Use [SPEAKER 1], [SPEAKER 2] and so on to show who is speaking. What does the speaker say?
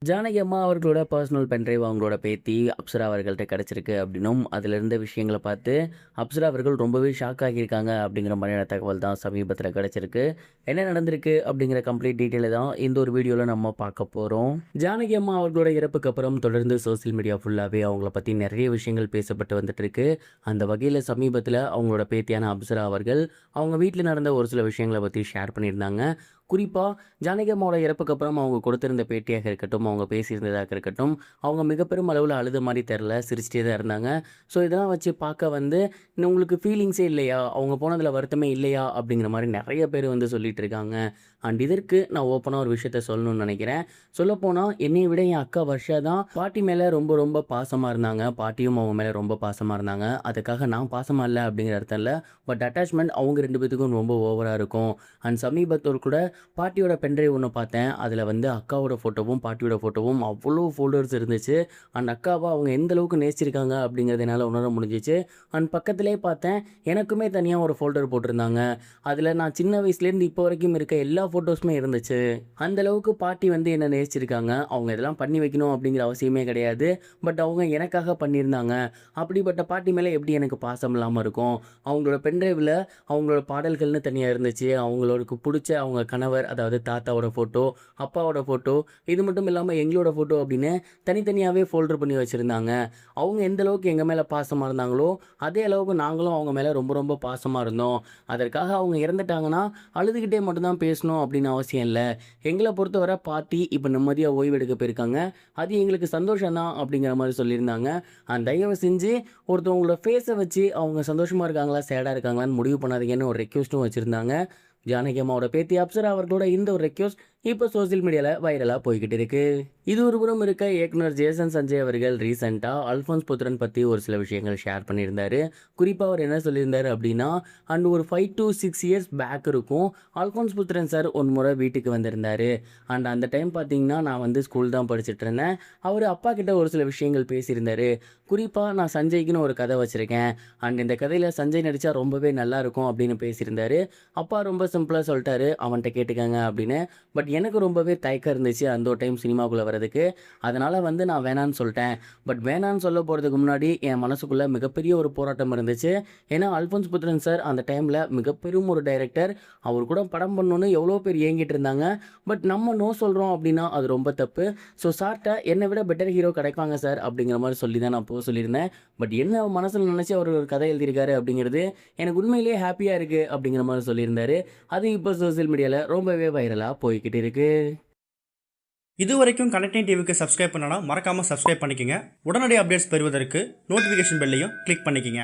[SPEAKER 1] ஜானகி அம்மா அவர்களோட personal pen drive அவங்களோட பேத்தி அப்சரா அவர்கள்ட்ட கிடச்சிருக்கு அப்படின்னும் அதில் இருந்த விஷயங்களை பார்த்து அப்சரா அவர்கள் ரொம்பவே ஷாக் ஆகியிருக்காங்க அப்படிங்கிற மாதிரியான தகவல் தான் சமீபத்தில் கிடச்சிருக்கு. என்ன நடந்திருக்கு அப்படிங்கிற கம்ப்ளீட் டீட்டெயிலை தான் இந்த ஒரு வீடியோவில் நம்ம பார்க்க போகிறோம். ஜானகி அம்மா அவர்களோட இறப்புக்கு அப்புறம் தொடர்ந்து சோசியல் மீடியா ஃபுல்லாகவே அவங்கள பற்றி நிறைய விஷயங்கள் பேசப்பட்டு வந்துட்டு இருக்கு. அந்த வகையில் சமீபத்தில் அவங்களோட பேத்தியான அப்சரா அவர்கள் அவங்க வீட்டில் நடந்த ஒரு சில விஷயங்களை பற்றி ஷேர் பண்ணியிருந்தாங்க. குறிப்பாக ஜானகி அம்மாவோட இறப்புக்கு அப்புறம் அவங்க கொடுத்திருந்த பேட்டியாக இருக்கட்டும், அவங்க பேசியிருந்ததாக இருக்கட்டும், அவங்க மிக பெரும் அளவில் அழுத மாதிரி தெரில, சிரிச்சிட்டே தான் இருந்தாங்க. ஸோ இதெல்லாம் வச்சு பார்க்க வந்து இன்னும் உங்களுக்கு ஃபீலிங்ஸே இல்லையா, அவங்க போனதில் வருத்தமே இல்லையா அப்படிங்கிற மாதிரி நிறைய பேர் வந்து சொல்லிட்டு இருக்காங்க. அண்ட் இதற்கு நான் ஓப்பனாக ஒரு விஷயத்த சொல்லணும்னு நினைக்கிறேன். சொல்லப்போனால் என்னையை விட என் அக்கா வர்ஷா தான் பாட்டி மேலே ரொம்ப ரொம்ப பாசமாக இருந்தாங்க. பாட்டியும் அவங்க மேலே ரொம்ப பாசமாக இருந்தாங்க. அதுக்காக நான் பாசமாக இல்லை அப்படிங்கிற அர்த்தம் இல்லை. பட் அட்டாச்மெண்ட் அவங்க 2 பேத்துக்கும் ரொம்ப ஓவராக இருக்கும். அண்ட் சமீபத்தோடு கூட பாட்டியோட பென்ட்ரைவ் ஒன்று பார்த்தேன். அதில் வந்து அக்காவோட ஃபோட்டோவும் பாட்டியோட ஃபோட்டோவும் அவ்வளோ ஃபோல்டர்ஸ் இருந்துச்சு. அண்ட் அக்காவை அவங்க எந்த அளவுக்கு நேசிச்சிருக்காங்க அப்படிங்கிறது என்னால் உணர முடிஞ்சிச்சு. அண்ட் பக்கத்துலேயே பார்த்தேன், எனக்குமே தனியாக ஒரு ஃபோல்டர் போட்டிருந்தாங்க. அதில் நான் சின்ன வயசுலேருந்து இப்போ வரைக்கும் இருக்க எல்லா ஃபோட்டோஸுமே இருந்துச்சு. அந்த அளவுக்கு பாட்டி வந்து என்னை நேசிச்சிருக்காங்க. அவங்க இதெல்லாம் பண்ணி வைக்கணும் அப்படிங்கிற அவசியமே கிடையாது. பட் அவங்க எனக்காக பண்ணியிருந்தாங்க. அப்படிப்பட்ட பாட்டி மேலே எப்படி எனக்கு பாசம் இல்லாமல் இருக்கும்? அவங்களோட பென்ட்ரைவில் அவங்களோட பாடல்கள்னு தனியாக இருந்துச்சு. அவங்களுக்கு பிடிச்ச அவங்க கணவர், அதாவது தாத்தாவோட ஃபோட்டோ, அப்பாவோட ஃபோட்டோ, இது மட்டும் இல்லாமல் எங்களோட ஃபோட்டோ அப்படின்னு தனித்தனியாகவே ஃபோல்டர் பண்ணி வச்சுருந்தாங்க. அவங்க எந்த அளவுக்கு எங்கள் மேலே பாசமாக இருந்தாங்களோ அதே அளவுக்கு நாங்களும் அவங்க மேலே ரொம்ப ரொம்ப பாசமாக இருந்தோம். அதற்காக அவங்க இறந்துட்டாங்கன்னா அழுதுகிட்டே மட்டும்தான் பேசணும் அப்படின்னு அவசியம் இல்லை. எங்களை பொறுத்தவரை பாட்டி இப்போ நிம்மதியாக ஓய்வு எடுக்க போயிருக்காங்க. அது எங்களுக்கு சந்தோஷம் தான் அப்படிங்கிற மாதிரி சொல்லியிருந்தாங்க. அந்த தயவு செஞ்சு ஒருத்தவங்களோட ஃபேஸை வச்சு அவங்க சந்தோஷமாக இருக்காங்களா சேடாக இருக்காங்களான்னு முடிவு பண்ணாதீங்கன்னு ஒரு ரெக்வெஸ்ட்டும் வச்சுருந்தாங்க. ஜானகி அம்மாவோட பேத்தி அப்சரா அவர்களோட இந்த ஒரு ரெக்வெஸ்ட் இப்போ சோசியல் மீடியாவில் வைரலாக போய்கிட்டு இருக்கு. இது ஒரு புறம் இருக்க, இயக்குனர் ஜேசன் சஞ்சய் அவர்கள் ரீசெண்டாக அல்ஃபோன்ஸ் புத்திரன் பற்றி ஒரு சில விஷயங்கள் ஷேர் பண்ணியிருந்தாரு. குறிப்பாக அவர் என்ன சொல்லியிருந்தார் அப்படின்னா, அண்ட் ஒரு 5 to 6 இயர்ஸ் பேக் இருக்கும், அல்ஃபோன்ஸ் புத்திரன் சார் ஒரு முறை வீட்டுக்கு வந்திருந்தார். அண்ட் அந்த டைம் பார்த்தீங்கன்னா நான் வந்து ஸ்கூல் தான் படிச்சுட்டு இருந்தேன். அவர் அப்பா கிட்ட ஒரு சில விஷயங்கள் பேசியிருந்தார். குறிப்பாக நான் சஞ்சய்க்குன்னு ஒரு கதை வச்சுருக்கேன், அண்ட் இந்த கதையில் சஞ்சய் நடித்தா ரொம்பவே நல்லா இருக்கும் அப்படின்னு பேசியிருந்தார். அப்பா ரொம்ப சிம்பிளாக சொல்லிட்டாரு, அவன்கிட்ட கேட்டுக்கங்க அப்படின்னு. பட் எனக்கு ரொம்பவே தயக்கம் இருந்துச்சு அந்த ஒரு டைம் சினிமாக்குள்ளே வரதுக்கு. அதனால் வந்து நான் வேணான்னு சொல்லிட்டேன். பட் வேணான்னு சொல்ல போகிறதுக்கு முன்னாடி என் மனசுக்குள்ளே மிகப்பெரிய ஒரு போராட்டம் இருந்துச்சு. ஏன்னா அல்ஃபோன்ஸ் புத்திரன் சார் அந்த டைமில் மிகப்பெரும் ஒரு டைரக்டர். அவர் கூட படம் பண்ணணுன்னு எவ்வளோ பேர் ஏங்கிட்டு இருந்தாங்க. பட் நம்ம நோ சொல்கிறோம் அப்படின்னா அது ரொம்ப தப்பு. ஸோ சார்கிட்ட என்னை விட பெட்டர் ஹீரோ கிடைப்பாங்க சார் அப்படிங்கிற மாதிரி சொல்லி தான் நான் சொல்லியிருந்தேன். பட் என்ன மனசில் நினச்சி அவர் ஒரு கதை எழுதியிருக்காரு அப்படிங்கிறது எனக்கு உண்மையிலேயே ஹாப்பியாக இருக்குது அப்படிங்கிற மாதிரி சொல்லியிருந்தாரு. அது இப்போ சோசியல் மீடியாவில் ரொம்பவே வைரலாக போய்கிட்டு இருக்கு.
[SPEAKER 2] இது வரைக்கும் கனெக்டிங் டிவிக்கு சப்ஸ்கிரைப் பண்ணனா மறக்காமல் சப்ஸ்கிரைப் பண்ணிக்கங்க. உடனடி அப்டேட்ஸ் பெறுவதற்கு நோட்டிஃபிகேஷன் பெல்லையும் கிளிக் பண்ணிக்கங்க.